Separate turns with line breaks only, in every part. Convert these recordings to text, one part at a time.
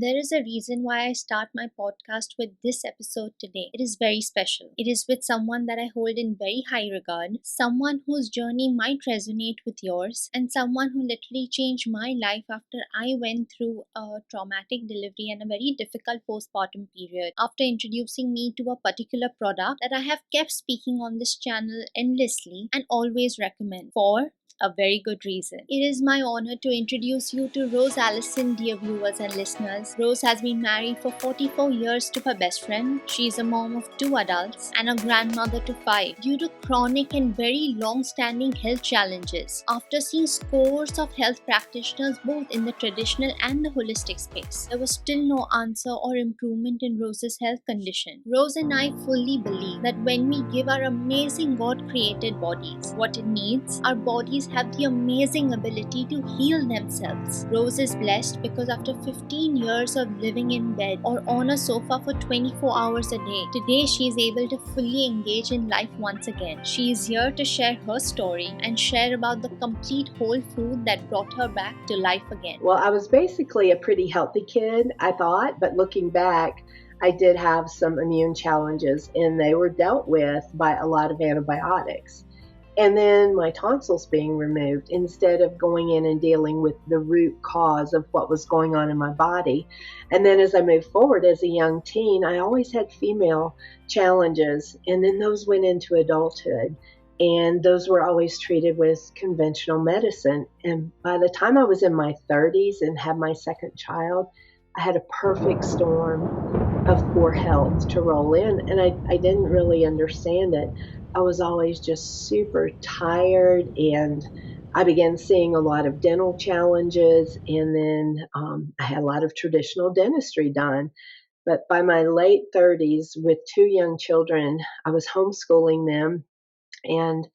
There is a reason why I start my podcast with this episode today. It is very special. It is with someone that I hold in very high regard, someone whose journey might resonate with yours, and someone who literally changed my life after I went through a traumatic delivery and a very difficult postpartum period. After introducing me to a particular product that I have kept speaking on this channel endlessly and always recommend for a very good reason. It is my honor to introduce you to Rose Alison, dear viewers and listeners. Rose has been married for 44 years to her best friend. She is a mom of 2 adults and a grandmother to 5. Due to chronic and very long-standing health challenges, after seeing scores of health practitioners both in the traditional and the holistic space, there was still no answer or improvement in Rose's health condition. Rose and I fully believe that when we give our amazing God-created bodies what it needs, our bodies have the amazing ability to heal themselves. Rose is blessed because after 15 years of living in bed or on a sofa for 24 hours a day, today she is able to fully engage in life once again. She is here to share her story and share about the complete whole food that brought her back to life again.
Well, I was basically a pretty healthy kid, I thought, but looking back, I did have some immune challenges and they were dealt with by a lot of antibiotics. And then my tonsils being removed instead of going in and dealing with the root cause of what was going on in my body. And then as I moved forward as a young teen, I always had female challenges. And then those went into adulthood. And those were always treated with conventional medicine. And by the time I was in my 30s and had my second child, I had a perfect storm of poor health to roll in. And I didn't really understand it. I was always just super tired, and I began seeing a lot of dental challenges, and then I had a lot of traditional dentistry done. But by my late 30s, with 2 young children, I was homeschooling them, and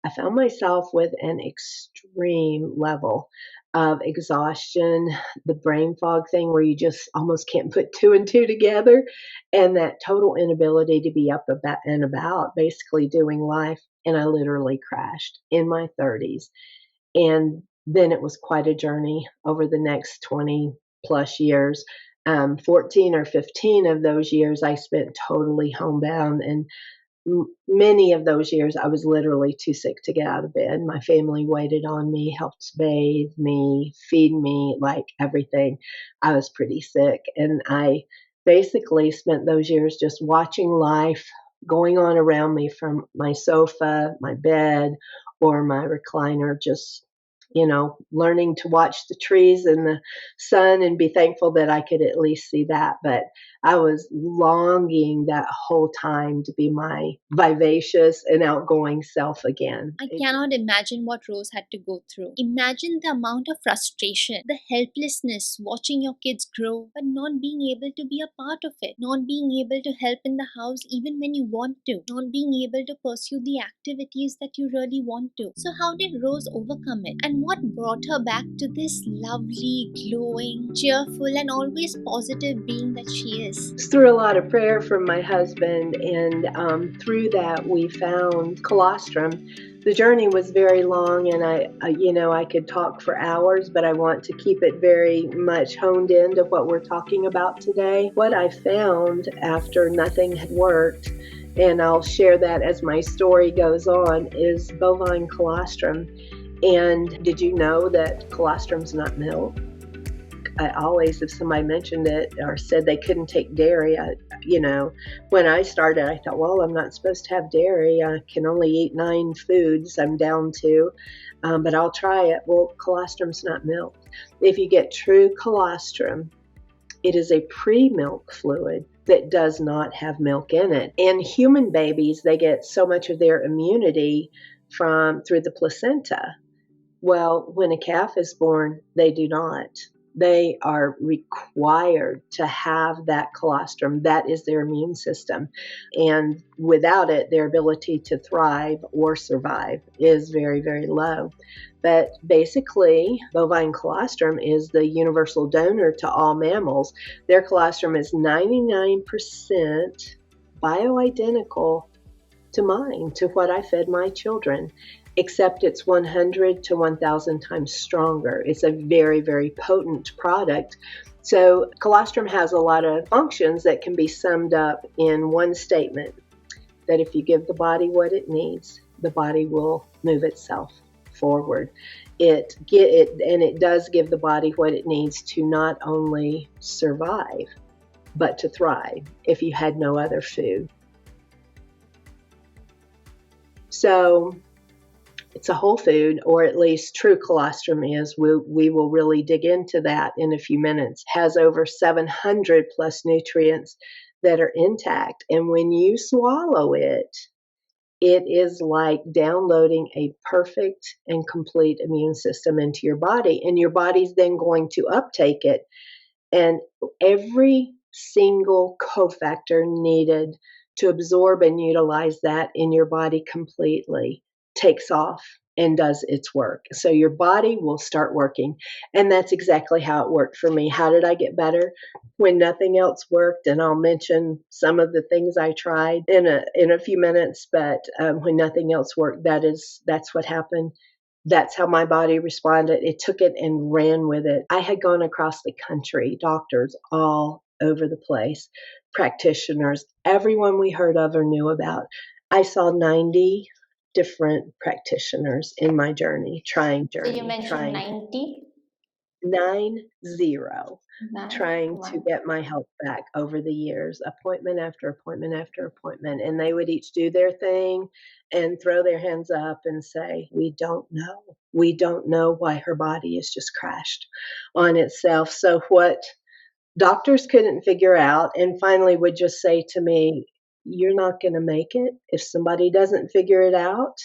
I found myself with an extreme level of exhaustion, the brain fog thing where you just almost can't put 2 and 2 together, and that total inability to be up and about, basically doing life. And I literally crashed in my 30s. And then it was quite a journey over the next 20 plus years. 14 or 15 of those years I spent totally homebound, and many of those years I was literally too sick to get out of bed. My family waited on me, helped bathe me, feed me, like everything. I was pretty sick, and I basically spent those years just watching life going on around me from my sofa, my bed, or my recliner, just learning to watch the trees and the sun and be thankful that I could at least see that. But I was longing that whole time to be my vivacious and outgoing self again.
I cannot imagine what Rose had to go through. Imagine the amount of frustration, the helplessness watching your kids grow, but not being able to be a part of it, not being able to help in the house even when you want to, not being able to pursue the activities that you really want to. So how did Rose overcome it? And what brought her back to this lovely, glowing, cheerful, and always positive being that she is?
It's through a lot of prayer from my husband, and through that we found colostrum. The journey was very long, and I could talk for hours, but I want to keep it very much honed into what we're talking about today. What I found after nothing had worked, and I'll share that as my story goes on, is bovine colostrum. And did you know that colostrum's not milk? I always, if somebody mentioned it or said they couldn't take dairy, when I started, I thought, well, I'm not supposed to have dairy. I can only eat 9 foods I'm down to, but I'll try it. Well, colostrum's not milk. If you get true colostrum, it is a pre-milk fluid that does not have milk in it. And human babies, they get so much of their immunity through the placenta. Well, when a calf is born, they do not. They are required to have that colostrum. That is their immune system. And without it, their ability to thrive or survive is very, very low. But basically, bovine colostrum is the universal donor to all mammals. Their colostrum is 99% bioidentical to mine, to what I fed my children, except it's 100 to 1,000 times stronger. It's a very, very potent product. So colostrum has a lot of functions that can be summed up in one statement, that if you give the body what it needs, the body will move itself forward. It does give the body what it needs to not only survive, but to thrive if you had no other food. So it's a whole food, or at least true colostrum is. We will really dig into that in a few minutes. Has over 700 plus nutrients that are intact. And when you swallow it, it is like downloading a perfect and complete immune system into your body. And your body's then going to uptake it. And every single cofactor needed to absorb and utilize that in your body completely takes off and does its work. So your body will start working. And that's exactly how it worked for me. How did I get better? When nothing else worked, and I'll mention some of the things I tried in a few minutes, but when nothing else worked, that's what happened. That's how my body responded. It took it and ran with it. I had gone across the country, doctors all over the place, practitioners, everyone we heard of or knew about. I saw 90 different practitioners in my journey.
So you mentioned 90?
90, trying
Wow.
to get my health back over the years, appointment after appointment after appointment. And they would each do their thing and throw their hands up and say, we don't know. We don't know why her body is just crashed on itself. So what doctors couldn't figure out, and finally would just say to me, you're not going to make it if somebody doesn't figure it out.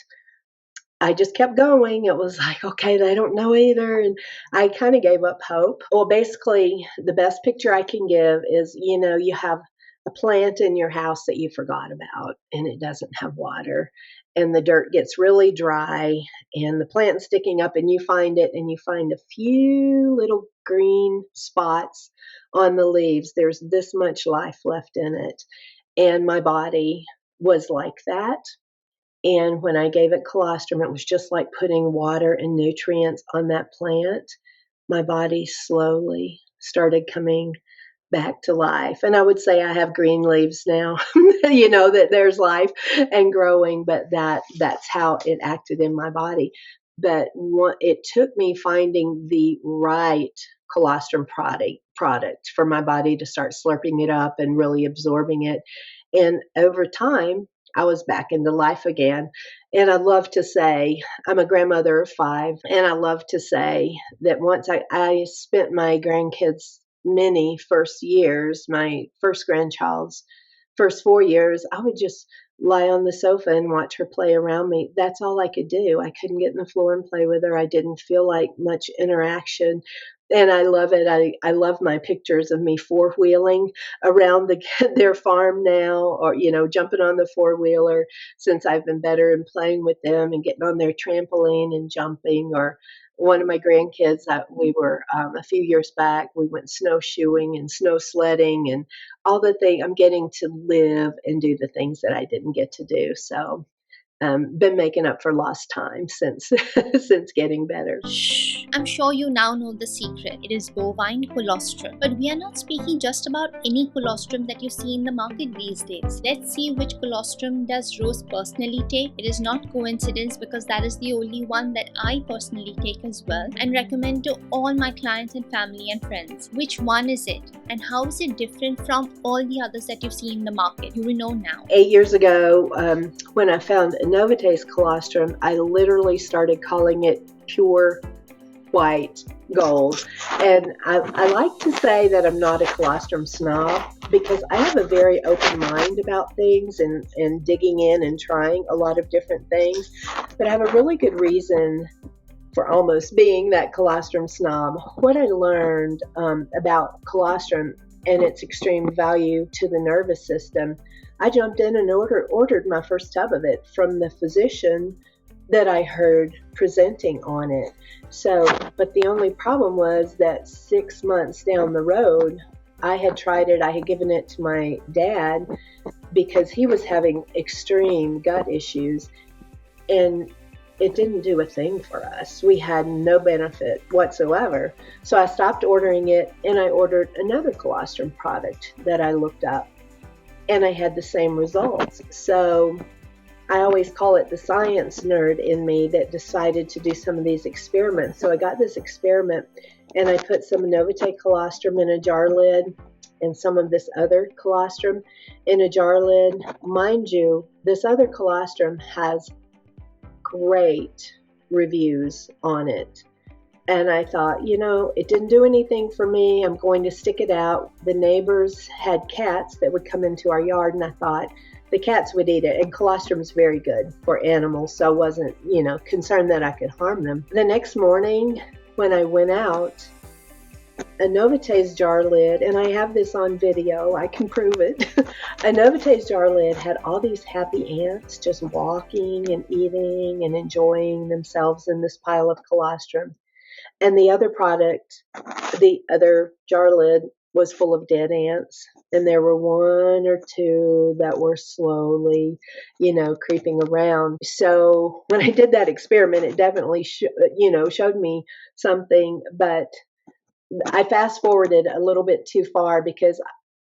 I just kept going. It was like, okay, they don't know either. And I kind of gave up hope. Well, basically, the best picture I can give is, you have a plant in your house that you forgot about and it doesn't have water. And the dirt gets really dry and the plant's sticking up, and you find it and you find a few little green spots on the leaves. There's this much life left in it. And my body was like that. And when I gave it colostrum, it was just like putting water and nutrients on that plant. My body slowly started coming back to life. And I would say I have green leaves now, that there's life and growing, but that's how it acted in my body. But it took me finding the right colostrum product for my body to start slurping it up and really absorbing it. And over time, I was back into life again. And I love to say, I'm a grandmother of 5, and I love to say that once I spent my grandkids' many first years, my first grandchild's first 4 years, I would just lie on the sofa and watch her play around me. That's all I could do. I couldn't get on the floor and play with her. I didn't feel like much interaction. And I love it. I love my pictures of me four-wheeling around their farm now, or, jumping on the four-wheeler since I've been better and playing with them and getting on their trampoline and jumping. Or one of my grandkids, we were a few years back, we went snowshoeing and snow sledding and all the things. I'm getting to live and do the things that I didn't get to do. So been making up for lost time since since getting better.
Shh, I'm sure you now know the secret. It is bovine colostrum. But we are not speaking just about any colostrum that you see in the market these days. Let's see which colostrum does Rose personally take. It is not coincidence, because that is the only one that I personally take as well and recommend to all my clients and family and friends. Which one is it, and how is it different from all the others that you see in the market? You will know now.
8 years ago, when I found Anovite's colostrum, I literally started calling it pure white gold. And I like to say that I'm not a colostrum snob, because I have a very open mind about things and digging in and trying a lot of different things. But I have a really good reason for almost being that colostrum snob. What I learned about colostrum and its extreme value to the nervous system, I jumped in and ordered my first tub of it from the physician that I heard presenting on it. So, but the only problem was that 6 months down the road, I had tried it. I had given it to my dad because he was having extreme gut issues. And it didn't do a thing for us. We had no benefit whatsoever. So I stopped ordering it, and I ordered another colostrum product that I looked up, and I had the same results. So I always call it the science nerd in me that decided to do some of these experiments. So I got this experiment, and I put some Anovite colostrum in a jar lid and some of this other colostrum in a jar lid. Mind you, this other colostrum has great reviews on it. And I thought, it didn't do anything for me. I'm going to stick it out. The neighbors had cats that would come into our yard, and I thought the cats would eat it. And colostrum is very good for animals, so I wasn't, concerned that I could harm them. The next morning, when I went out, Anovite's jar lid, and I have this on video, I can prove it. Anovite's jar lid had all these happy ants just walking and eating and enjoying themselves in this pile of colostrum. And the other product, the other jar lid, was full of dead ants. And there were one or two that were slowly, creeping around. So when I did that experiment, it definitely, showed me something. But I fast forwarded a little bit too far because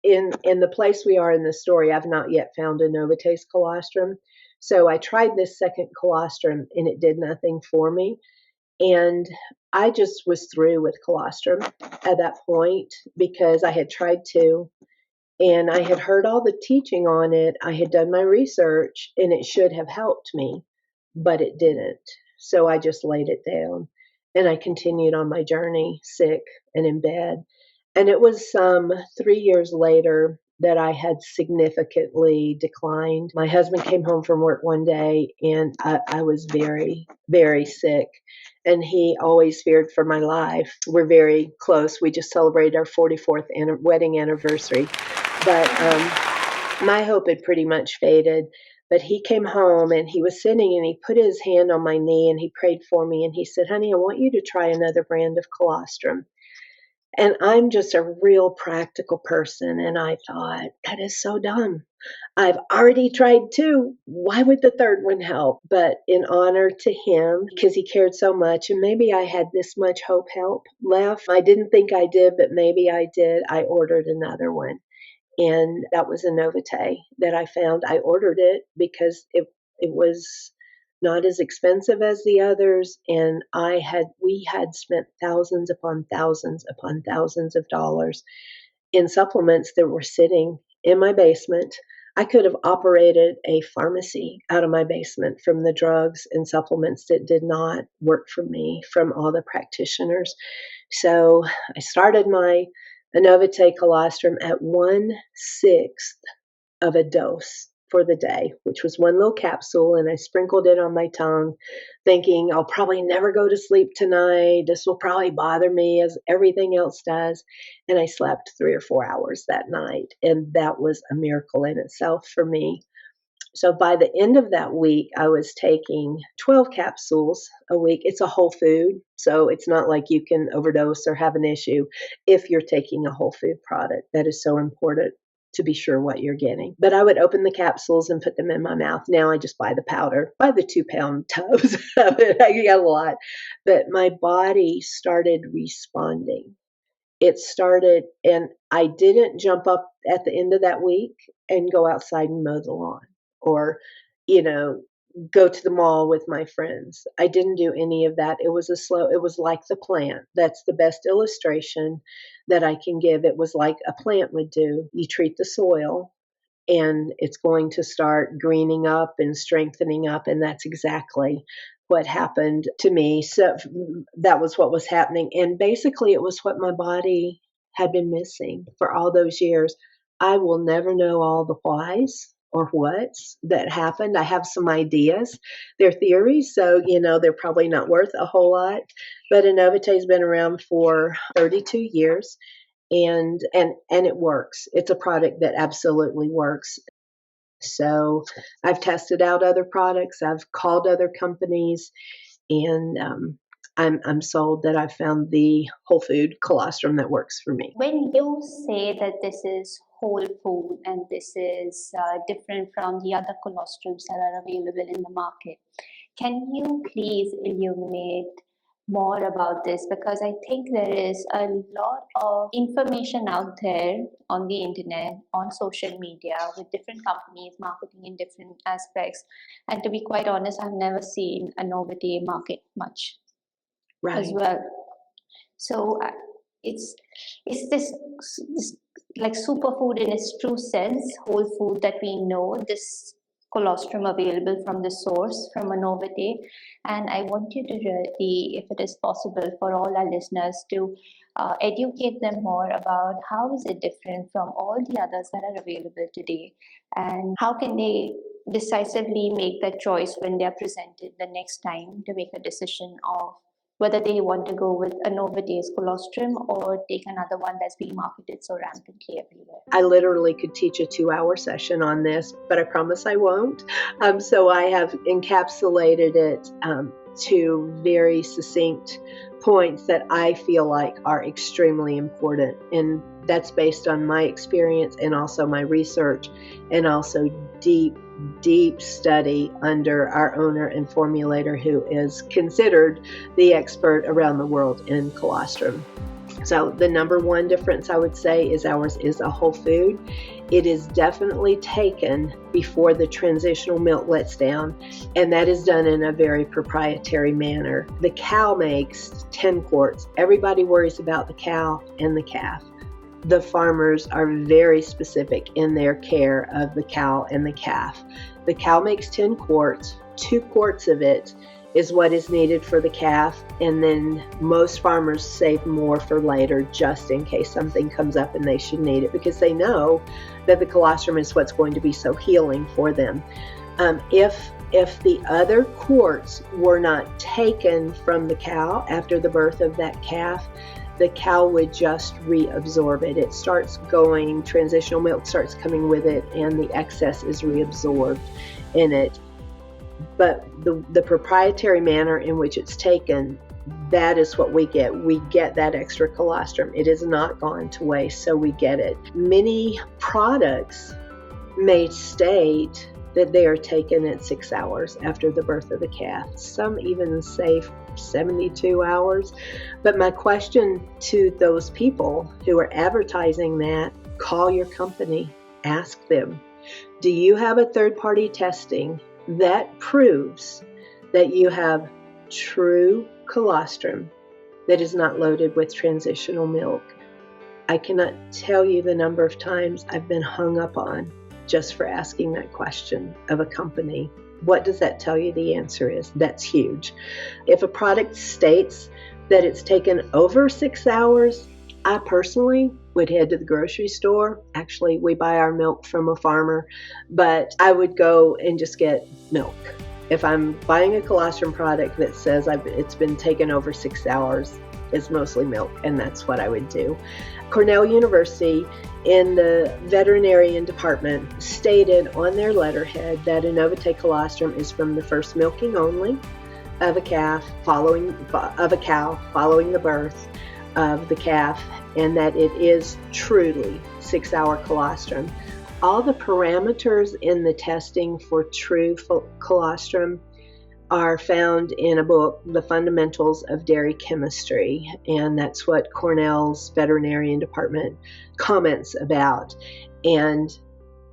in the place we are in the story, I've not yet found a Anovite's colostrum. So I tried this second colostrum, and it did nothing for me. And I just was through with colostrum at that point because I had tried to, and I had heard all the teaching on it. I had done my research, and it should have helped me, but it didn't. So I just laid it down, and I continued on my journey, sick and in bed. And it was some 3 years later that I had significantly declined. My husband came home from work one day, and I was very, very sick. And he always feared for my life. We're very close. We just celebrated our 44th wedding anniversary. But my hope had pretty much faded. But he came home, and he was sitting, and he put his hand on my knee, and he prayed for me. And he said, "Honey, I want you to try another brand of colostrum." And I'm just a real practical person. And I thought, that is so dumb. I've already tried two. Why would the third one help? But in honor to him, because he cared so much, and maybe I had this much hope help left. I didn't think I did, but maybe I did. I ordered another one. And that was a Anovite that I found. I ordered it because it was not as expensive as the others, and we had spent thousands upon thousands of dollars in supplements that were sitting in my basement. I could have operated a pharmacy out of my basement from the drugs and supplements that did not work for me from all the practitioners. So I started my Anovite colostrum at 1/6 of a dose for the day, which was one little capsule, and I sprinkled it on my tongue, thinking I'll probably never go to sleep tonight. This will probably bother me as everything else does. And I slept 3 or 4 hours that night, and that was a miracle in itself for me. So by the end of that week, I was taking 12 capsules a week. It's a whole food, so it's not like you can overdose or have an issue if you're taking a whole food product. That is so important to be sure what you're getting. But I would open the capsules and put them in my mouth. Now I just buy the powder, buy the 2-pound tubs of it. I get a lot. But my body started responding. It started, and I didn't jump up at the end of that week and go outside and mow the lawn or, go to the mall with my friends. I didn't do any of that. It was like the plant. That's the best illustration that I can give. It was like a plant would do. You treat the soil, and it's going to start greening up and strengthening up. And that's exactly what happened to me. So that was what was happening. And basically, it was what my body had been missing for all those years. I will never know all the whys or what's that happened. I have some ideas. They're theories, so they're probably not worth a whole lot. But Anovite's been around for 32 years. And it works. It's a product that absolutely works. So I've tested out other products. I've called other companies, and I'm sold that I found the whole food colostrum that works for me.
When you say that this is whole food and this is different from the other colostrums that are available in the market, Can you please illuminate more about this? Because I think there is a lot of information out there on the internet, on social media, with different companies marketing in different aspects. And to be quite honest, I've never seen Anovite market much as
Right.
well. So it's this like superfood in its true sense, whole food that we know, this colostrum available from the source, from Anovite. And I want you to really, if it is possible for all our listeners, to educate them more about how is it different from all the others that are available today, and how can they decisively make that choice when they are presented the next time to make a decision of whether they want to go with Anovite's colostrum or take another one that's being marketed so rampantly everywhere.
I literally could teach a 2-hour session on this, but I promise I won't. So I have encapsulated it to very succinct points that I feel like are extremely important. And that's based on my experience and also my research and also deep study under our owner and formulator, who is considered the expert around the world in colostrum. So the number one difference I would say is ours is a whole food. It is definitely taken before the transitional milk lets down, and that is done in a very proprietary manner. The cow makes 10 quarts. Everybody worries about the cow and the calf. The farmers are very specific in their care of the cow and the calf. The cow makes 10 quarts. 2 quarts of it is what is needed for the calf, and then most farmers save more for later just in case something comes up and they should need it, because they know that the colostrum is what's going to be so healing for them. If the other quarts were not taken from the cow after the birth of that calf, the cow would just reabsorb it. It starts going, transitional milk starts coming with it, and the excess is reabsorbed in it. But the proprietary manner in which it's taken, that is what we get. We get that extra colostrum. It is not gone to waste, so we get it. Many products may state that they are taken at 6 hours after the birth of the calf. Some even say 72 hours. But my question to those people who are advertising that, call your company, ask them, do you have a third-party testing that proves that you have true colostrum that is not loaded with transitional milk? I cannot tell you the number of times I've been hung up on just for asking that question of a company. What does that tell you the answer is? That's huge. If a product states that it's taken over 6 hours, I personally would head to the grocery store. Actually, we buy our milk from a farmer, but I would go and just get milk. If I'm buying a colostrum product that says it's been taken over 6 hours, it's mostly milk, and that's what I would do. Cornell University in the veterinarian department stated on their letterhead that Anovite colostrum is from the first milking only of a cow following the birth of the calf, and that it is truly 6-hour colostrum. All the parameters in the testing for true colostrum are found in a book, The Fundamentals of Dairy Chemistry, and that's what Cornell's veterinarian department comments about. And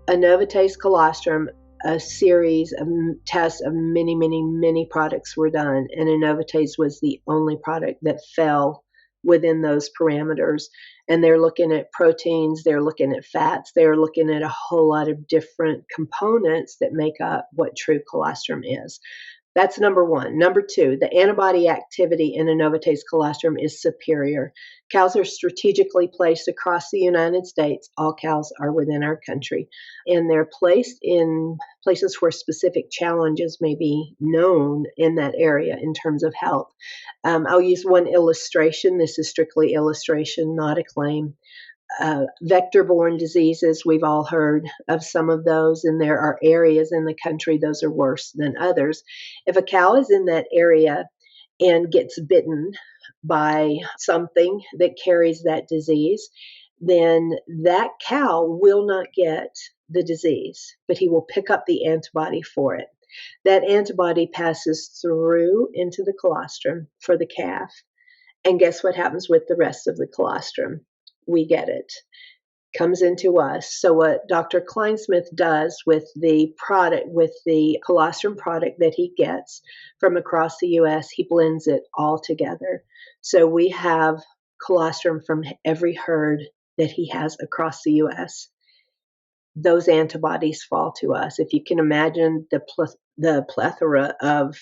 Anovite's colostrum, a series of tests of many products were done, and Anovite's was the only product that fell within those parameters. And they're looking at proteins, they're looking at fats, they're looking at a whole lot of different components that make up what true colostrum is. That's number one. Number two, the antibody activity in Anovite's colostrum is superior. Cows are strategically placed across the United States. All cows are within our country, and they're placed in places where specific challenges may be known in that area in terms of health. I'll use one illustration. This is strictly illustration, not a claim. Vector-borne diseases, we've all heard of some of those, and there are areas in the country those are worse than others. If a cow is in that area and gets bitten by something that carries that disease, then that cow will not get the disease, but he will pick up the antibody for it. That antibody passes through into the colostrum for the calf. And guess what happens with the rest of the colostrum? We get it. Comes into us. So what Dr. Kleinsmith does with the product, with the colostrum product that he gets from across the US, he blends it all together. So we have colostrum from every herd that he has across the US. Those antibodies fall to us. If you can imagine the plethora of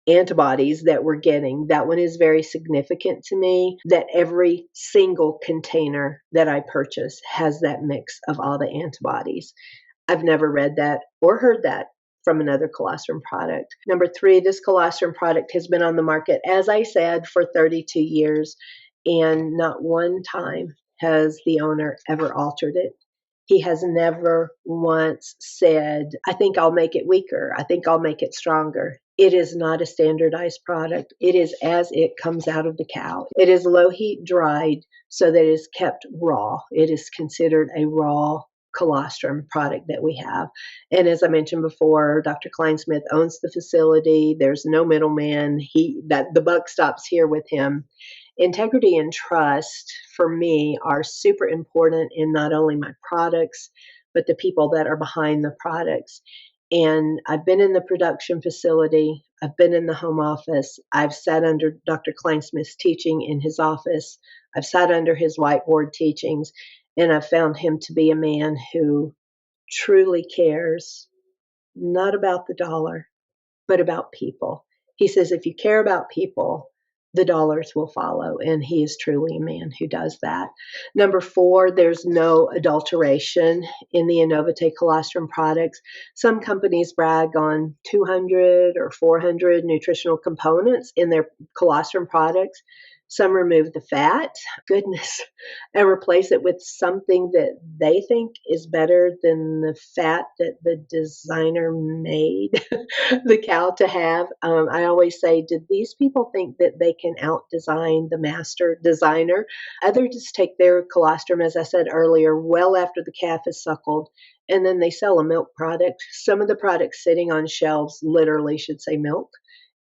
antibodies that we're getting, that one is very significant to me, that every single container that I purchase has that mix of all the antibodies. I've never read that or heard that from another colostrum product. Number 3, this colostrum product has been on the market, as I said, for 32 years, and not one time has the owner ever altered it. He has never once said, I think I'll make it weaker. I think I'll make it stronger. It is not a standardized product. It is as it comes out of the cow. It is low heat dried so that it is kept raw. It is considered a raw colostrum product that we have. And as I mentioned before, Dr. Kleinsmith owns the facility. There's no middleman. The buck stops here with him. Integrity and trust for me are super important in not only my products, but the people that are behind the products. And I've been in the production facility. I've been in the home office. I've sat under Dr. Kleinsmith's teaching in his office. I've sat under his whiteboard teachings, and I've found him to be a man who truly cares, not about the dollar, but about people. He says, if you care about people, the dollars will follow. And he is truly a man who does that. Number 4, there's no adulteration in the Anovite colostrum products. Some companies brag on 200 or 400 nutritional components in their colostrum products. Some remove the fat, goodness, and replace it with something that they think is better than the fat that the designer made the cow to have. I always say, did these people think that they can out-design the master designer? Others just take their colostrum, as I said earlier, well after the calf is suckled, and then they sell a milk product. Some of the products sitting on shelves literally should say milk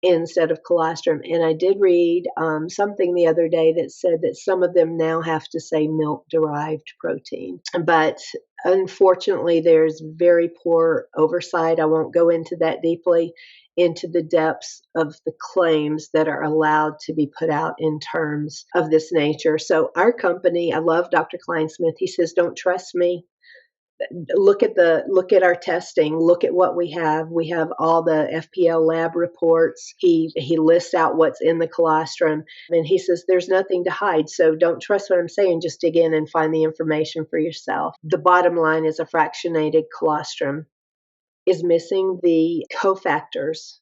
instead of colostrum. And I did read something the other day that said that some of them now have to say milk-derived protein. But unfortunately, there's very poor oversight. I won't go into that deeply, into the depths of the claims that are allowed to be put out in terms of this nature. So our company, I love Dr. Kleinsmith. He says, don't trust me. Look at our testing. Look at what we have. We have all the FPL lab reports. He lists out what's in the colostrum, and he says there's nothing to hide. So don't trust what I'm saying. Just dig in and find the information for yourself. The bottom line is a fractionated colostrum is missing the cofactors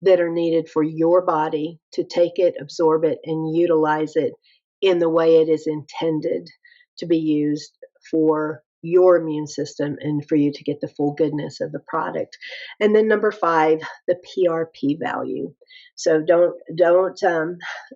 that are needed for your body to take it, absorb it, and utilize it in the way it is intended to be used for your immune system and for you to get the full goodness of the product. And then number 5, the PRP value. So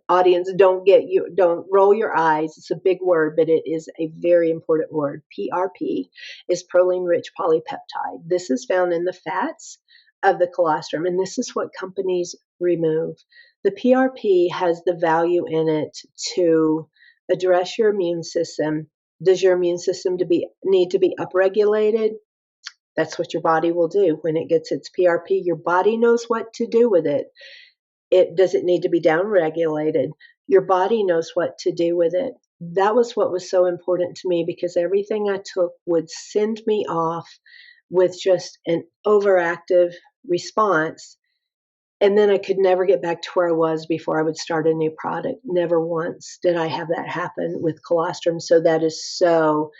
audience, don't roll your eyes. It's a big word, but it is a very important word. PRP is proline-rich polypeptide. This is found in the fats of the colostrum, and this is what companies remove. The PRP has the value in it to address your immune system. Does your immune system need to be upregulated? That's what your body will do when it gets its PRP. Your body knows what to do with it. Does it need to be downregulated? Your body knows what to do with it. That was what was so important to me, because everything I took would send me off with just an overactive response. And then I could never get back to where I was before I would start a new product. Never once did I have that happen with colostrum. So that is so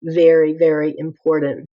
very, very important.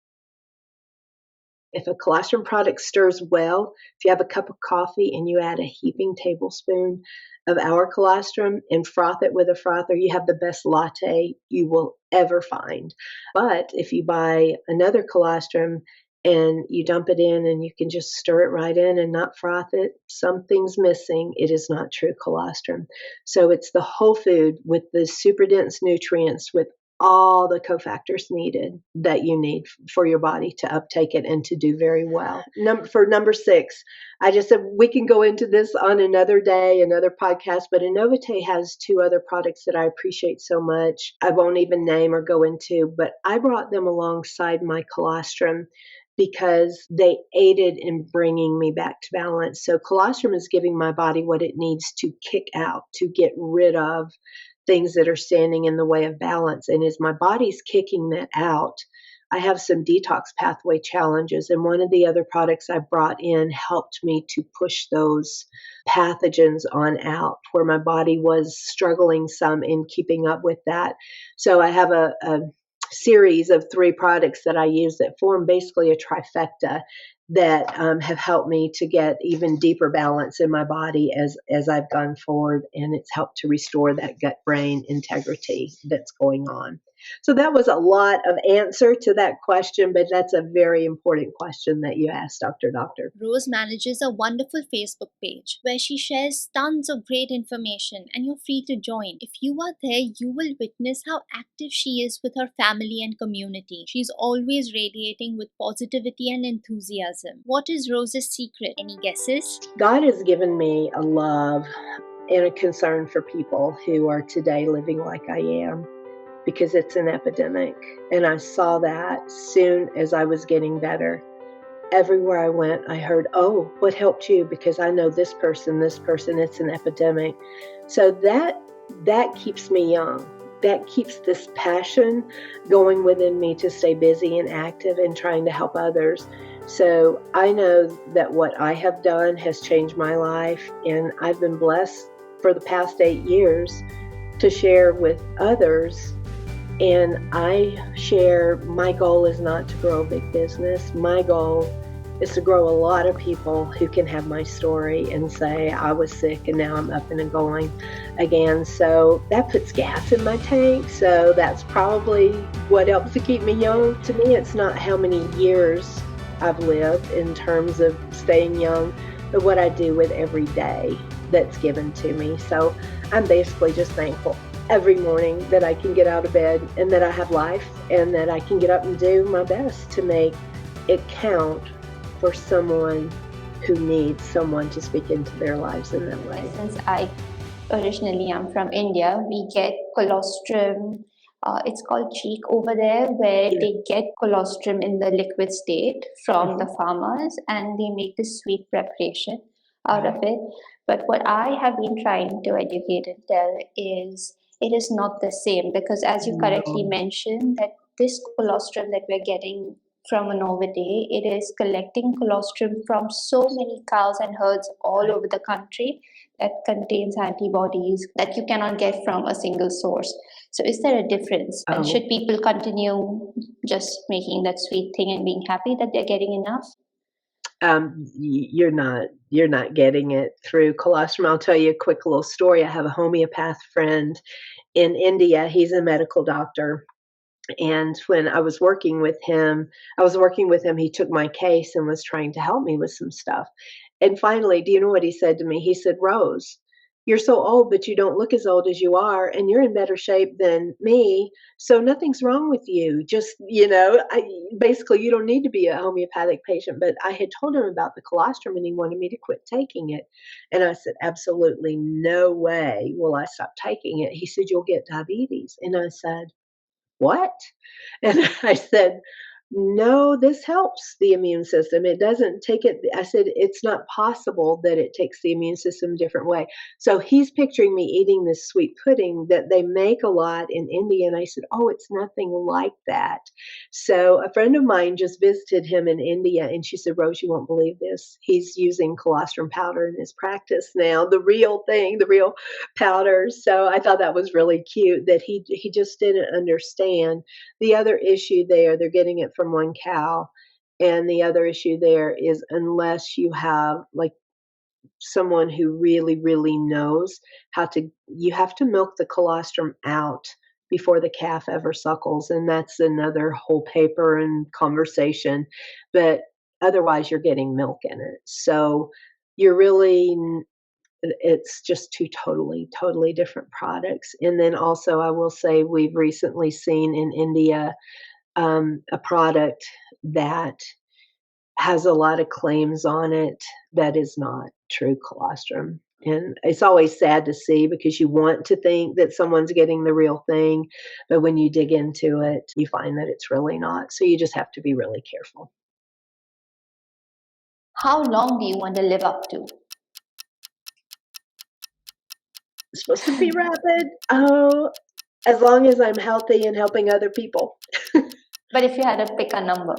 If a colostrum product stirs well, if you have a cup of coffee and you add a heaping tablespoon of our colostrum and froth it with a frother, you have the best latte you will ever find. But if you buy another colostrum and you dump it in and you can just stir it right in and not froth it, something's missing. It is not true colostrum. So it's the whole food with the super dense nutrients, with all the cofactors needed that you need for your body to uptake it and to do very well. For number 6, I just said we can go into this on another day, another podcast, but Anovite has 2 other products that I appreciate so much. I won't even name or go into, but I brought them alongside my colostrum because they aided in bringing me back to balance. So colostrum is giving my body what it needs to kick out, to get rid of things that are standing in the way of balance. And as my body's kicking that out, I have some detox pathway challenges. And one of the other products I brought in helped me to push those pathogens on out, where my body was struggling some in keeping up with that. So I have a series of 3 products that I use that form basically a trifecta that have helped me to get even deeper balance in my body as I've gone forward, and it's helped to restore that gut-brain integrity that's going on. So that was a lot of answer to that question, but that's a very important question that you asked, Dr. Doctor.
Rose manages a wonderful Facebook page where she shares tons of great information, and you're free to join. If you are there, you will witness how active she is with her family and community. She's always radiating with positivity and enthusiasm. What is Rose's secret? Any guesses?
God has given me a love and a concern for people who are today living like I am, because it's an epidemic. And I saw that soon as I was getting better. Everywhere I went, I heard, oh, what helped you? Because I know this person, it's an epidemic. So that keeps me young. That keeps this passion going within me to stay busy and active and trying to help others. So I know that what I have done has changed my life, and I've been blessed for the past 8 years to share with others. And I share, my goal is not to grow a big business. My goal is to grow a lot of people who can have my story and say, I was sick and now I'm up and going again. So that puts gas in my tank. So that's probably what helps to keep me young. To me, it's not how many years I've lived in terms of staying young, but what I do with every day that's given to me. So I'm basically just thankful every morning that I can get out of bed and that I have life and that I can get up and do my best to make it count for someone who needs someone to speak into their lives in that way.
Since I originally am from India, we get colostrum. It's called 𝐂𝐇𝐀𝐏 over there, where they get colostrum in the liquid state from the farmers, and they make this sweet preparation out of it. But what I have been trying to educate and tell is it is not the same, because as you correctly mentioned, that this colostrum that we're getting from Anovite, it is collecting colostrum from so many cows and herds all over the country that contains antibodies that you cannot get from a single source. So is there a difference? And should people continue just making that sweet thing and being happy that they're getting enough?
You're not getting it through colostrum. I'll tell you a quick little story. I have a homeopath friend in India. He's a medical doctor. And when I was working with him, he took my case and was trying to help me with some stuff. And finally, do you know what he said to me? He said, Rose, you're so old, but you don't look as old as you are, and you're in better shape than me, so nothing's wrong with you. Just, basically, you don't need to be a homeopathic patient. But I had told him about the colostrum, and he wanted me to quit taking it. And I said, absolutely no way will I stop taking it. He said, you'll get diabetes. And I said, what? And I said, no, this helps the immune system. It doesn't take it. I said, it's not possible that it takes the immune system a different way. So he's picturing me eating this sweet pudding that they make a lot in India. And I said, oh, it's nothing like that. So a friend of mine just visited him in India, and she said, Rose, you won't believe this. He's using colostrum powder in his practice now, the real thing, the real powder. So I thought that was really cute that he just didn't understand the other issue there. They're getting it from one cow. And the other issue there is, unless you have like someone who really, really knows you have to milk the colostrum out before the calf ever suckles. And that's another whole paper and conversation. But otherwise, you're getting milk in it. So you're really it's just two totally different products. And then also, I will say we've recently seen in India a product that has a lot of claims on it that is not true colostrum. And it's always sad to see because you want to think that someone's getting the real thing, but when you dig into it, you find that it's really not. So you just have to be really careful.
How long do you want to live up to?
It's supposed to be rapid. Oh, as long as I'm healthy and helping other people.
But if you had to pick a number?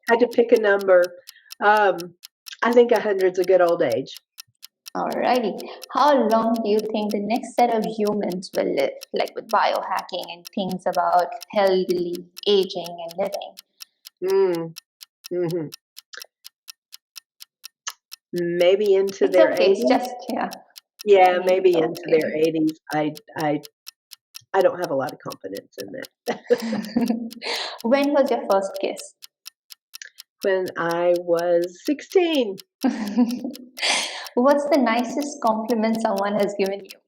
Had to pick a number. I think 100's a good old age.
Alrighty. How long do you think the next set of humans will live, like with biohacking and things about healthily aging and living?
Mm-hmm. Maybe into
It's
their
okay.
80s.
It's just, yeah.
Yeah,
I mean,
maybe
it's
into their 80s. I don't have a lot of confidence in that.
When was your first kiss?
When I was 16.
What's the nicest compliment someone has given you?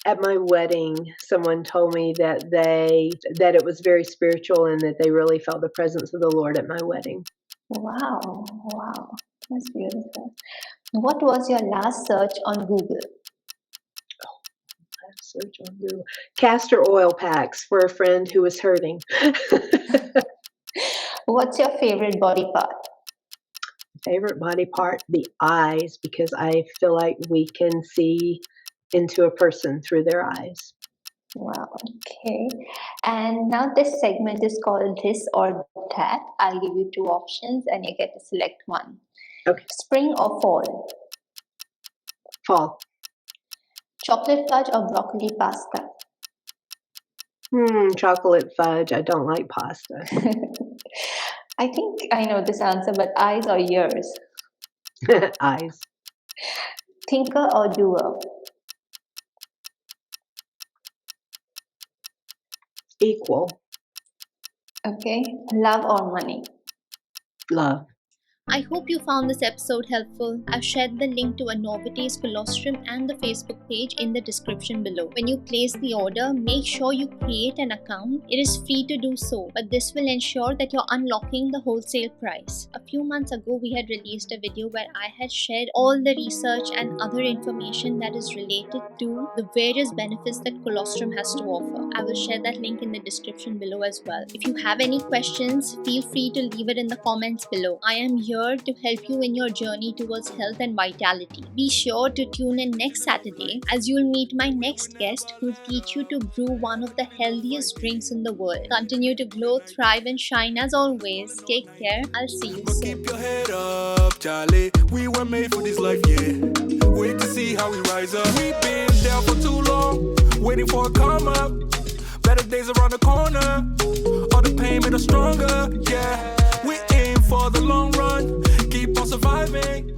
At my wedding, someone told me that it was very spiritual and that they really felt the presence of the Lord at my wedding.
Wow, that's beautiful. What was your last search on Google?
Search on Google. Castor oil packs for a friend who was hurting.
What's your favorite body part?
Favorite body part? The eyes, because I feel like we can see into a person through their eyes.
Wow, okay. And now this segment is called This or That. I'll give you two options and you get to select one.
Okay.
Spring or fall?
Fall.
Chocolate fudge or broccoli pasta?
Chocolate fudge. I don't like pasta.
I think I know this answer, but eyes or ears?
Eyes.
Thinker or doer?
Equal.
Okay. Love or money?
Love.
I hope you found this episode helpful. I've shared the link to Anovite's Colostrum and the Facebook page in the description below. When you place the order, make sure you create an account. It is free to do so, but this will ensure that you're unlocking the wholesale price. A few months ago, we had released a video where I had shared all the research and other information that is related to the various benefits that colostrum has to offer. I will share that link in the description below as well. If you have any questions, feel free to leave it in the comments below. I am here to help you in your journey towards health and vitality. Be sure to tune in next Saturday as you'll meet my next guest who'll teach you to brew one of the healthiest drinks in the world. Continue to glow, thrive and shine as always. Take care. I'll see you soon.
Keep your head up, Charlie. We were made for this life, yeah. Wait to see how we rise up. We've been down for too long, waiting for a come up. Better days around the corner. All the pain made us stronger, yeah. We aim for the long run, keep on surviving.